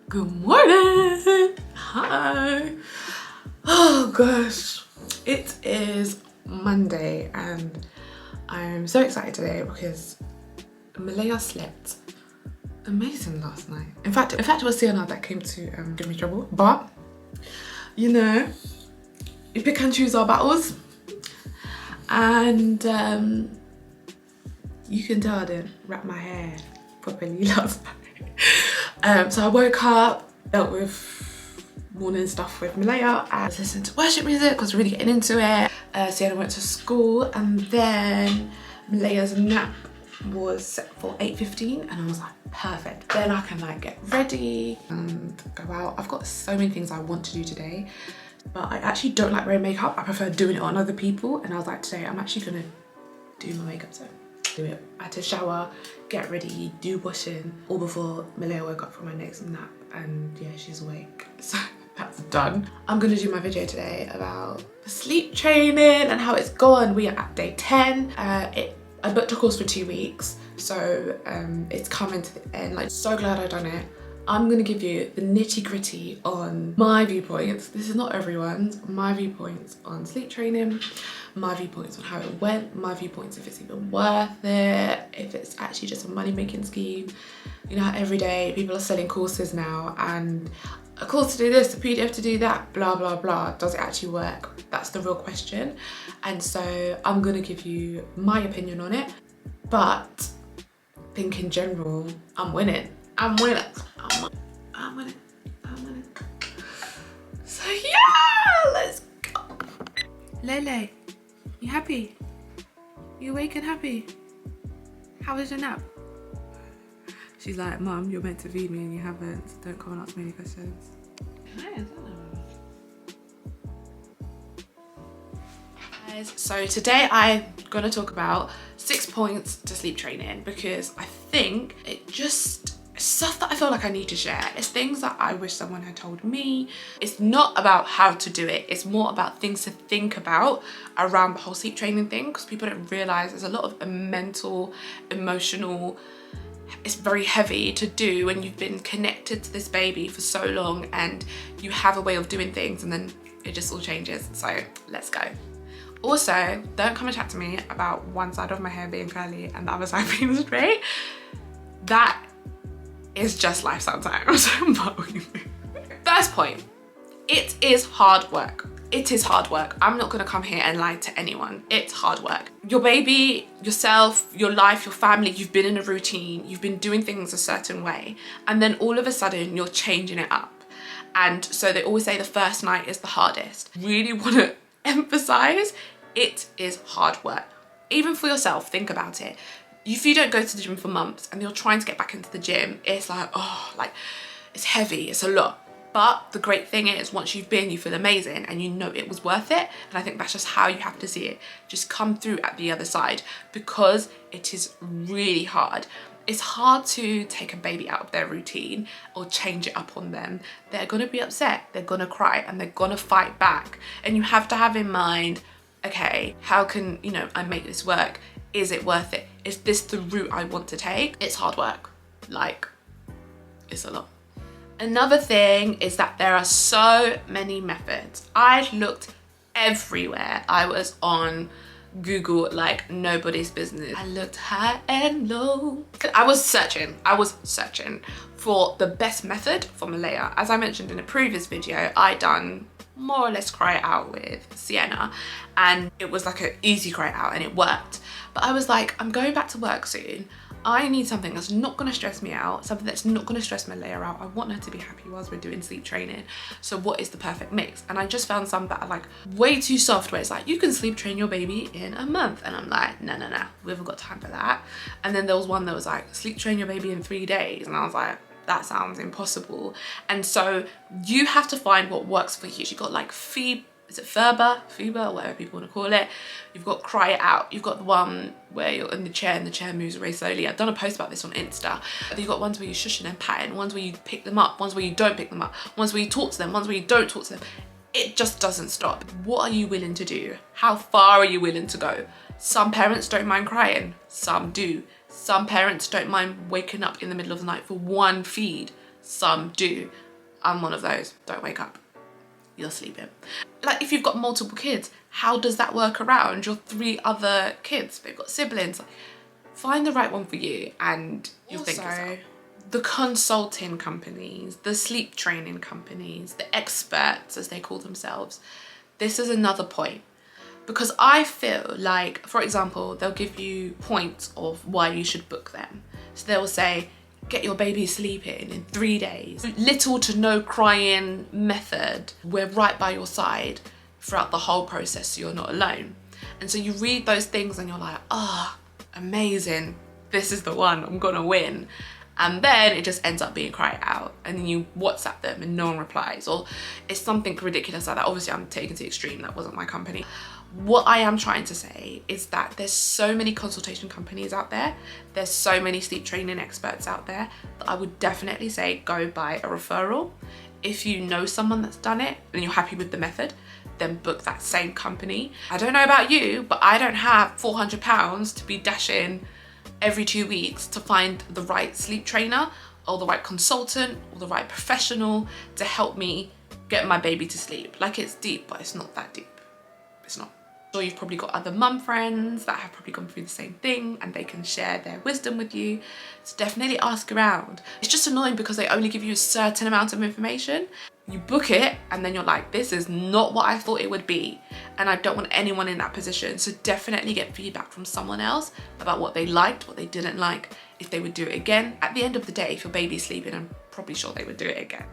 Good morning. Hi. Oh gosh, it is Monday and I'm so excited today because Malaya slept amazing last night. In fact it was Sienna that came to give me trouble, but you know, we pick and choose our battles, and you can tell I didn't wrap my hair properly last night. So I woke up, dealt with morning stuff with Malaya, and listened to worship music, was really getting into it. Sienna went to school, and then Malaya's nap was set for 8:15, and I was like, perfect. Then I can like get ready and go out. I've got so many things I want to do today, but I actually don't like wearing makeup. I prefer doing it on other people, and I was like, today I'm actually gonna do my makeup, so do it. I had to shower, get ready, do washing, all before Malaya woke up from her next nap, and yeah, she's awake, so that's done. I'm gonna do my video today about the sleep training and how it's gone. We are at day 10. I booked a course for 2 weeks, so it's coming to the end. Like, so glad I done it. I'm gonna give you the nitty gritty on my viewpoints. This is not everyone's. My viewpoints on sleep training, my viewpoints on how it went, my viewpoints if it's even worth it, if it's actually just a money making scheme. You know, every day people are selling courses now, and a course to do this, a PDF to do that, blah, blah, blah. Does it actually work? That's the real question. And so I'm gonna give you my opinion on it, but I think in general, I'm winning. I'm winning. I'm winning. I'm winning. So yeah, let's go. Lele, you happy? You awake and happy? How was your nap? She's like, Mum, you're meant to feed me and you haven't, so don't come and ask me any questions. Guys, so today I'm gonna talk about 6 points to sleep training, because I think it's stuff that I feel like I need to share. It's things that I wish someone had told me. It's not about how to do it, it's more about things to think about around the whole sleep training thing, because people don't realize there's a lot of mental, emotional, it's very heavy to do when you've been connected to this baby for so long and you have a way of doing things and then it just all changes. So let's go. Also, don't come and chat to me about one side of my hair being curly and the other side being straight. That is just life sometimes. First point, it is hard work. It is hard work. I'm not gonna come here and lie to anyone. It's hard work. Your baby, yourself, your life, your family, you've been in a routine, you've been doing things a certain way, and then all of a sudden you're changing it up. And so they always say the first night is the hardest. Really wanna emphasize, it is hard work. Even for yourself, think about it. If you don't go to the gym for months and you're trying to get back into the gym, it's like, oh, like, it's heavy, it's a lot. But the great thing is, once you've been, you feel amazing and you know it was worth it. And I think that's just how you have to see it. Just come through at the other side, because it is really hard. It's hard to take a baby out of their routine or change it up on them. They're gonna be upset, they're gonna cry, and they're gonna fight back. And you have to have in mind, okay, how can, you know, I make this work? Is it worth it? Is this the route I want to take? It's hard work. Like, it's a lot. Another thing is that there are so many methods. I looked everywhere. I was on Google like nobody's business. I looked high and low. I was searching for the best method for Malaya. As I mentioned in a previous video, I done more or less cry it out with Sienna, and it was like an easy cry it out and it worked. But I was like, I'm going back to work soon. I need something that's not gonna stress me out, something that's not gonna stress Malaya out. I want her to be happy whilst we're doing sleep training. So what is the perfect mix? And I just found some that are like way too soft, where it's like, you can sleep train your baby in a month. And I'm like, no, we haven't got time for that. And then there was one that was like, sleep train your baby in 3 days. And I was like, that sounds impossible. And so you have to find what works for you. You've got like FIBA, or whatever people want to call it. You've got cry it out. You've got the one where you're in the chair and the chair moves very slowly. I've done a post about this on Insta. You've got ones where you shush and pat, ones where you pick them up, ones where you don't pick them up, ones where you talk to them, ones where you don't talk to them. It just doesn't stop. What are you willing to do? How far are you willing to go? Some parents don't mind crying, some do. Some parents don't mind waking up in the middle of the night for one feed, Some do. I'm one of those. Don't wake up. You're sleeping. Like if you've got multiple kids, how does that work around your 3 other kids? They've got siblings. Find the right one for you and you'll think yourself. The consulting companies, the sleep training companies, the experts as they call themselves, this is another point. Because I feel like, for example, they'll give you points of why you should book them. So they will say, get your baby sleeping in 3 days. Little to no crying method. We're right by your side throughout the whole process so you're not alone. And so you read those things and you're like, ah, oh, amazing. This is the one, I'm gonna win. And then it just ends up being cry out and then you WhatsApp them and no one replies, or it's something ridiculous like that. Obviously I'm taking to the extreme, that wasn't my company. What I am trying to say is that there's so many consultation companies out there, there's so many sleep training experts out there that I would definitely say go buy a referral. If you know someone that's done it and you're happy with the method, then book that same company. I don't know about you, but I don't have £400 to be dashing every 2 weeks to find the right sleep trainer or the right consultant or the right professional to help me get my baby to sleep. Like, it's deep, but it's not that deep. It's not. So you've probably got other mum friends that have probably gone through the same thing and they can share their wisdom with you. So definitely ask around. It's just annoying because they only give you a certain amount of information. You book it and then you're like, this is not what I thought it would be. And I don't want anyone in that position. So definitely get feedback from someone else about what they liked, what they didn't like, if they would do it again. At the end of the day, if your baby's sleeping, I'm probably sure they would do it again.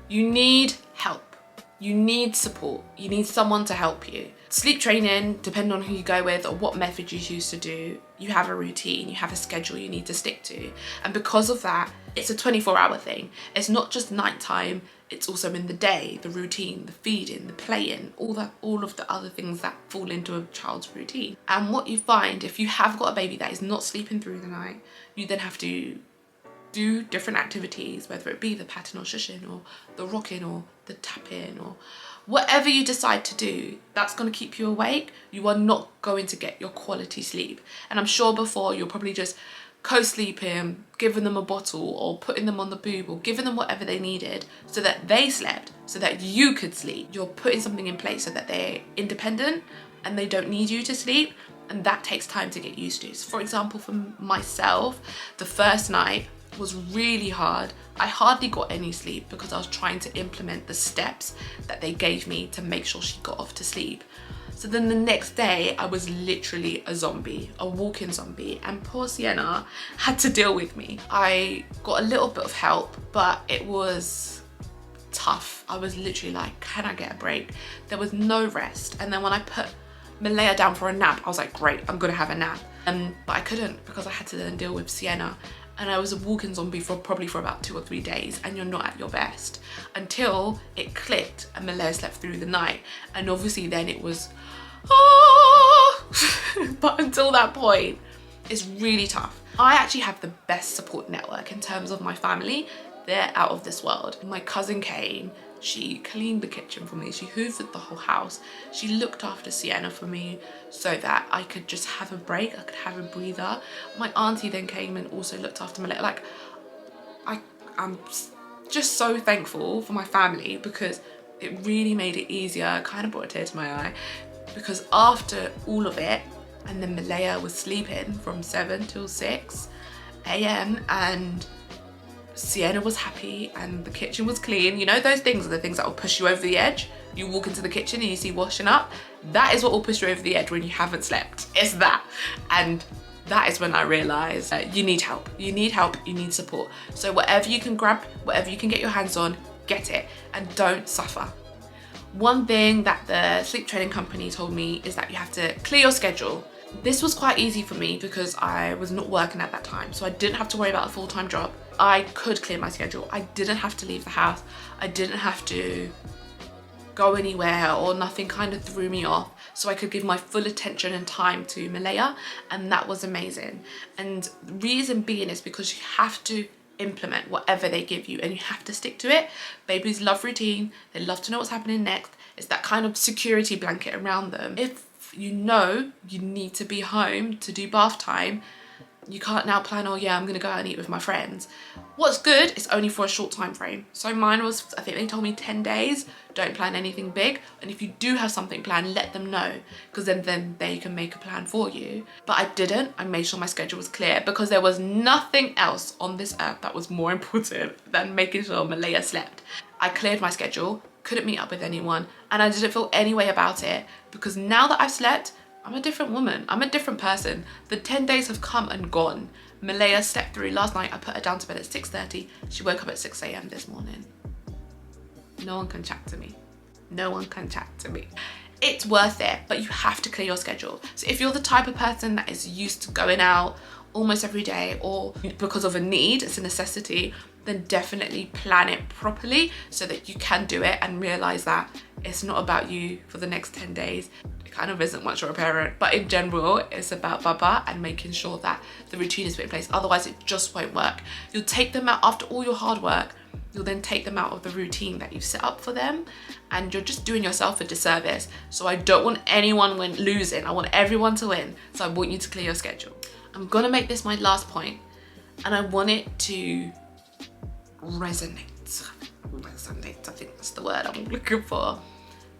You need help. You need support. You need someone to help you. Sleep training, depending on who you go with or what method you choose to do, you have a routine, you have a schedule you need to stick to. And because of that, it's a 24-hour thing. It's not just nighttime, it's also in the day, the routine, the feeding, the playing, all of the other things that fall into a child's routine. And what you find, if you have got a baby that is not sleeping through the night, you then have to do different activities, whether it be the patting or shushing or the rocking or the tapping or whatever you decide to do, that's going to keep you awake. You are not going to get your quality sleep. And I'm sure before you're probably just co-sleeping, giving them a bottle or putting them on the boob or giving them whatever they needed so that they slept, so that you could sleep. You're putting something in place so that they're independent and they don't need you to sleep. And that takes time to get used to. So for example, for myself, the first night was really hard. I hardly got any sleep because I was trying to implement the steps that they gave me to make sure she got off to sleep. So then the next day I was literally a zombie, a walking zombie, and poor Sienna had to deal with me. I got a little bit of help, but it was tough. I was literally like, can I get a break? There was no rest. And then when I put Malaya down for a nap, I was like, great, I'm gonna have a nap. But I couldn't because I had to then deal with Sienna. And I was a walking zombie for probably about 2 or 3 days, and you're not at your best until it clicked and Malaya slept through the night. And obviously then it was, ah! But until that point, it's really tough. I actually have the best support network in terms of my family. They're out of this world. My cousin came, she cleaned the kitchen for me, she hoovered the whole house, she looked after Sienna for me so that I could just have a break, I could have a breather. My auntie then came and also looked after me. Like, I'm just so thankful for my family because it really made it easier. It kind of brought a tear to my eye because after all of it, and then Malaya was sleeping from 7 till 6 AM and Sienna was happy and the kitchen was clean. You know, those things are the things that will push you over the edge. You walk into the kitchen and you see washing up. That is what will push you over the edge when you haven't slept. It's that. And that is when I realised you need help. You need help, you need support. So whatever you can grab, whatever you can get your hands on, get it and don't suffer. One thing that the sleep training company told me is that you have to clear your schedule. This was quite easy for me because I was not working at that time, so I didn't have to worry about a full-time job. I could clear my schedule. I didn't have to leave the house. I didn't have to go anywhere, or nothing kind of threw me off, so I could give my full attention and time to Malaya, and that was amazing. And the reason being is because you have to implement whatever they give you and you have to stick to it. Babies love routine. They love to know what's happening next. It's that kind of security blanket around them. If you know you need to be home to do bath time, You can't now plan, oh yeah, I'm gonna go out and eat with my friends. What's good is only for a short time frame. So mine was, I think they told me 10 days, don't plan anything big. And if you do have something planned, let them know, because then they can make a plan for you. But I didn't. I made sure my schedule was clear, because there was nothing else on this earth that was more important than making sure Malaya slept. I cleared my schedule, couldn't meet up with anyone, and I didn't feel any way about it, because now that I've slept, I'm a different woman. I'm a different person. The 10 days have come and gone. Malaya slept through last night. I put her down to bed at 6:30. She woke up at 6 a.m. this morning. No one can chat to me. No one can chat to me. It's worth it, but you have to clear your schedule. So if you're the type of person that is used to going out almost every day, or because of a need, it's a necessity, then definitely plan it properly so that you can do it and realize that it's not about you for the next 10 days. It kind of isn't once you're a parent, but in general, it's about Baba and making sure that the routine is put in place. Otherwise, it just won't work. You'll take them out after all your hard work. You'll then take them out of the routine that you've set up for them, and you're just doing yourself a disservice. So I don't want anyone losing. I want everyone to win. So I want you to clear your schedule. I'm gonna make this my last point, and I want it to resonate. Resonate, I think that's the word I'm looking for.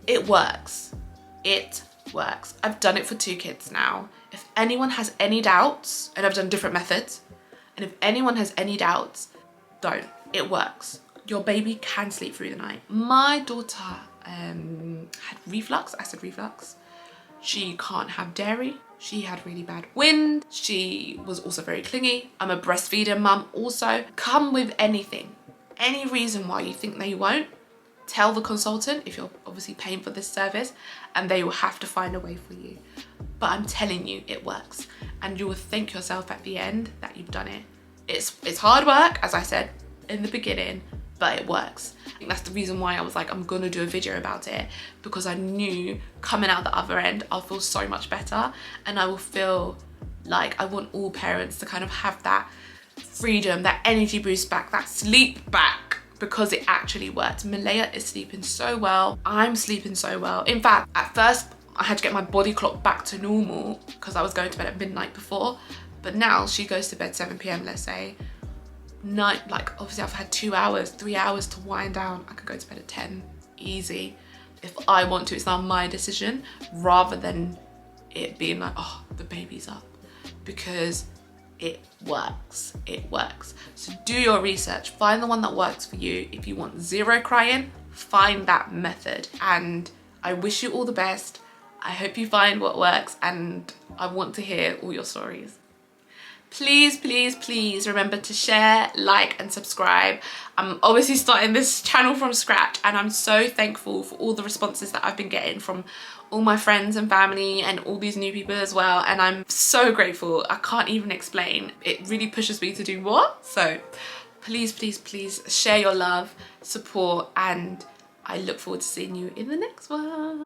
It works. It works. I've done it for 2 kids now. If anyone has any doubts, and I've done different methods, and if anyone has any doubts, don't. It works. Your baby can sleep through the night. My daughter had reflux, acid reflux. She can't have dairy. She had really bad wind. She was also very clingy. I'm a breastfeeding mum also. Come with anything. Any reason why you think they won't, tell the consultant if you're obviously paying for this service, and they will have to find a way for you. But I'm telling you, it works. And you will thank yourself at the end that you've done it. It's hard work, as I said in the beginning, but it works. I think that's the reason why I was like, I'm gonna do a video about it, because I knew coming out the other end, I'll feel so much better, and I will feel like I want all parents to kind of have that freedom, that energy boost back, that sleep back, because it actually worked. Malaya is sleeping so well. I'm sleeping so well. In fact, at first, I had to get my body clock back to normal because I was going to bed at midnight before, but now she goes to bed 7 p.m, let's say. Night, like obviously I've had 2 hours, 3 hours to wind down. I could go to bed at 10, easy. If I want to, it's now my decision, rather than it being like, oh, the baby's up, because it works, it works. So do your research, find the one that works for you. If you want 0 crying, find that method. And I wish you all the best. I hope you find what works, and I want to hear all your stories. Please, please, please remember to share, like, and subscribe. I'm obviously starting this channel from scratch, and I'm so thankful for all the responses that I've been getting from all my friends and family and all these new people as well. And I'm so grateful. I can't even explain. It really pushes me to do more. So please, please, please share your love, support, and I look forward to seeing you in the next one.